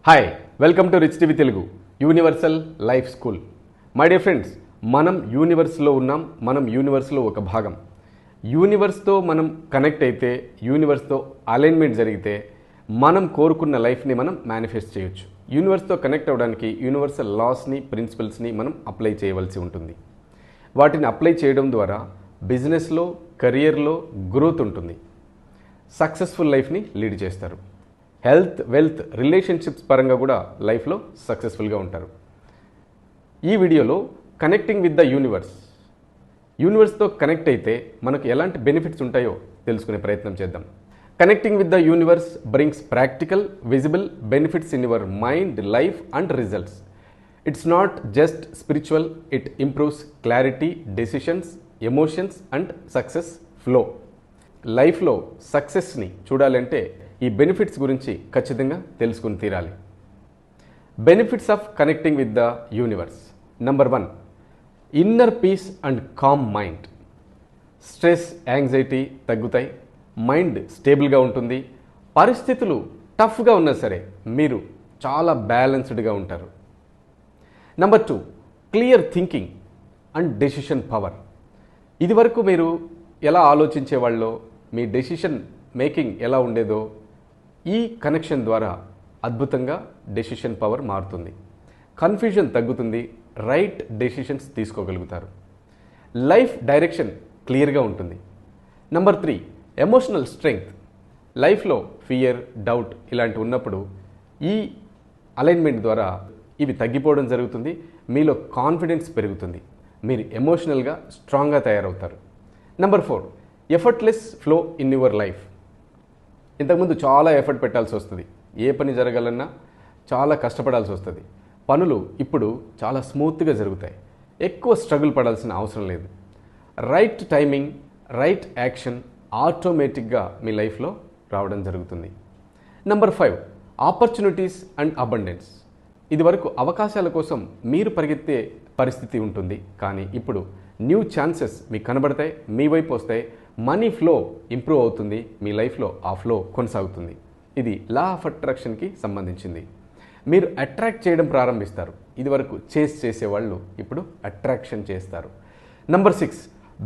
Hi welcome to rich TV Telugu universal life school. My dear friends, మనం యూనివర్స్లో ఉన్నాం. మనం యూనివర్స్లో ఒక భాగం. యూనివర్స్తో మనం కనెక్ట్ అయితే, యూనివర్స్తో అలైన్మెంట్ జరిగితే మనం కోరుకున్న లైఫ్ని మనం మేనిఫెస్ట్ చేయొచ్చు. యూనివర్స్తో కనెక్ట్ అవ్వడానికి యూనివర్సల్ లాస్ని, ప్రిన్సిపల్స్ని మనం అప్లై చేయవలసి ఉంటుంది. వాటిని అప్లై చేయడం ద్వారా బిజినెస్లో, కెరియర్లో గ్రోత్ ఉంటుంది. సక్సెస్ఫుల్ లైఫ్ని లీడ్ చేస్తారు. హెల్త్, వెల్త్, రిలేషన్షిప్స్ పరంగా కూడా లైఫ్లో సక్సెస్ఫుల్గా ఉంటారు. ఈ వీడియోలో కనెక్టింగ్ విత్ ద యూనివర్స్తో కనెక్ట్ అయితే మనకు ఎలాంటి బెనిఫిట్స్ ఉంటాయో తెలుసుకునే ప్రయత్నం చేద్దాం. Connecting with the universe brings practical, visible benefits in your mind, life and results. It's not just spiritual, it improves clarity, decisions, emotions and success flow. లైఫ్లో సక్సెస్ని చూడాలంటే ఈ బెనిఫిట్స్ గురించి ఖచ్చితంగా తెలుసుకుని తీరాలి. Benefits of connecting with the universe. Number 1, inner peace and calm mind. Stress, anxiety తగ్గుతాయి. Mind స్టేబుల్గా ఉంటుంది. పరిస్థితులు టఫ్గా ఉన్నా సరే మీరు చాలా బ్యాలెన్స్డ్గా ఉంటారు. Number 2, clear thinking and decision power. ఇదివరకు మీరు ఎలా ఆలోచించేవాళ్ళో, మీ డెసిషన్ మేకింగ్ ఎలా ఉండేదో ఈ కనెక్షన్ ద్వారా అద్భుతంగా డెసిషన్ పవర్ మారుతుంది. కన్ఫ్యూజన్ తగ్గుతుంది. రైట్ డెసిషన్స్ తీసుకోగలుగుతారు. లైఫ్ డైరెక్షన్ క్లియర్గా ఉంటుంది. Number 3, emotional strength. లైఫ్లో ఫియర్, డౌట్ ఇలాంటివి ఉన్నప్పుడు ఈ అలైన్మెంట్ ద్వారా ఇవి తగ్గిపోవడం జరుగుతుంది. మీలో కాన్ఫిడెన్స్ పెరుగుతుంది. మీరు ఎమోషనల్గా స్ట్రాంగ్గా తయారవుతారు. Number 4, effortless flow in your life. ఇంతకుముందు చాలా ఎఫర్ట్ పెట్టాల్సి వస్తుంది. ఏ పని జరగాలన్నా చాలా కష్టపడాల్సి వస్తుంది. పనులు ఇప్పుడు చాలా స్మూత్గా జరుగుతాయి. ఎక్కువ స్ట్రగుల్ పడాల్సిన అవసరం లేదు. రైట్ టైమింగ్, రైట్ యాక్షన్ ఆటోమేటిక్గా మీ లైఫ్లో రావడం జరుగుతుంది. Number 5, opportunities and abundance. ఇదివరకు అవకాశాల కోసం మీరు పరిగెత్తే పరిస్థితి ఉంటుంది. కానీ ఇప్పుడు న్యూ ఛాన్సెస్ మీకు కనబడతాయి, మీ వైపు వస్తాయి. మనీ ఫ్లో ఇంప్రూవ్ అవుతుంది. మీ లైఫ్లో ఆ ఫ్లో కొనసాగుతుంది. ఇది లా ఆఫ్ అట్రాక్షన్కి సంబంధించింది. మీరు అట్రాక్ట్ చేయడం ప్రారంభిస్తారు. ఇదివరకు చేస్ చేసేవాళ్ళు ఇప్పుడు అట్రాక్షన్ చేస్తారు. Number 6,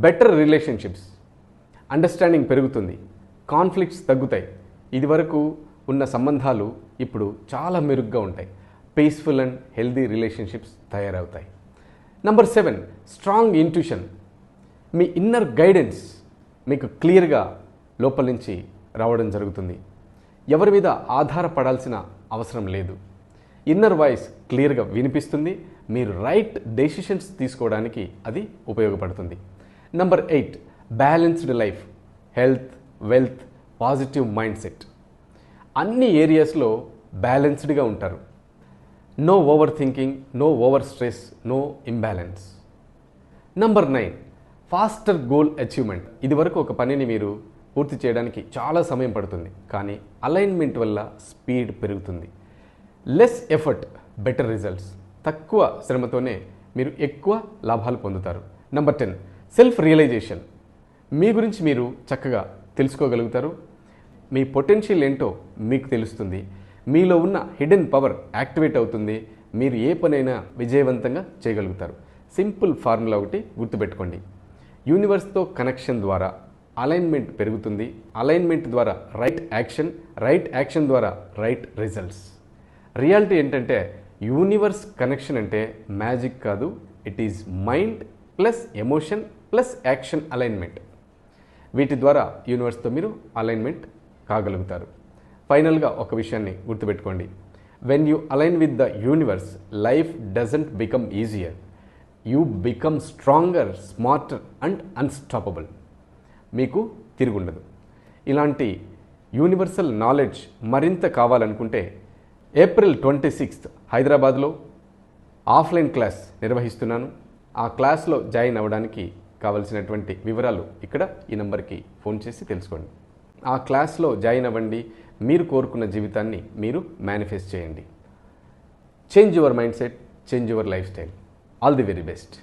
better relationships. అండర్స్టాండింగ్ పెరుగుతుంది. కాన్ఫ్లిక్ట్స్ తగ్గుతాయి. ఇదివరకు ఉన్న సంబంధాలు ఇప్పుడు చాలా మెరుగ్గా ఉంటాయి. పీస్ఫుల్ అండ్ హెల్దీ రిలేషన్షిప్స్ తయారవుతాయి. Number 7, strong intuition. మీ ఇన్నర్ గైడెన్స్ మీకు క్లియర్గా లోపల నుంచి రావడం జరుగుతుంది. ఎవరి మీద ఆధారపడాల్సిన అవసరం లేదు. ఇన్నర్ వాయిస్ క్లియర్గా వినిపిస్తుంది. మీరు రైట్ డెసిషన్స్ తీసుకోవడానికి అది ఉపయోగపడుతుంది. Number 8, balanced life. Health, wealth, positive mind set. అన్ని ఏరియాస్లో బ్యాలెన్స్డ్గా ఉంటారు. No over thinking, no over stress, no imbalance. Number 9, faster goal achievement. ఇదివరకు ఒక పనిని మీరు పూర్తి చేయడానికి చాలా సమయం పడుతుంది. కానీ అలైన్మెంట్ వల్ల స్పీడ్ పెరుగుతుంది. Less effort, better results. తక్కువ శ్రమతోనే మీరు ఎక్కువ లాభాలు పొందుతారు. Number 10, self realisation. మీ గురించి మీరు చక్కగా తెలుసుకోగలుగుతారు. మీ పొటెన్షియల్ ఏంటో మీకు తెలుస్తుంది. మీలో ఉన్న హిడెన్ పవర్ యాక్టివేట్ అవుతుంది. మీరు ఏ పనైనా విజయవంతంగా చేయగలుగుతారు. సింపుల్ ఫార్ములా ఒకటి గుర్తుపెట్టుకోండి. యూనివర్స్తో కనెక్షన్ ద్వారా అలైన్మెంట్ పెరుగుతుంది. అలైన్మెంట్ ద్వారా రైట్ యాక్షన్, రైట్ యాక్షన్ ద్వారా రైట్ రిజల్ట్స్. రియాలిటీ ఏంటంటే యూనివర్స్ కనెక్షన్ అంటే మ్యాజిక్ కాదు. It is mind plus emotion plus action alignment. వీటి ద్వారా యూనివర్స్తో మీరు అలైన్మెంట్ కాగలుగుతారు. ఫైనల్గా ఒక విషయాన్ని గుర్తుపెట్టుకోండి. When you align with the universe, life doesn't become easier. You become stronger, smarter and unstoppable. మీకు తిరుగుండదు. ఇలాంటి యూనివర్సల్ నాలెడ్జ్ మరింత కావాలనుకుంటే ఏప్రిల్ 26 హైదరాబాద్లో ఆఫ్లైన్ క్లాస్ నిర్వహిస్తున్నాను. ఆ క్లాస్లో జాయిన్ అవ్వడానికి కావలసినటువంటి వివరాలు ఇక్కడ ఈ నంబర్కి ఫోన్ చేసి తెలుసుకోండి. ఆ క్లాస్లో జాయిన్ అవ్వండి. మీరు కోరుకున్న జీవితాన్ని మీరు మేనిఫెస్ట్ చేయండి. Change your mind set, change your life style. All the very best.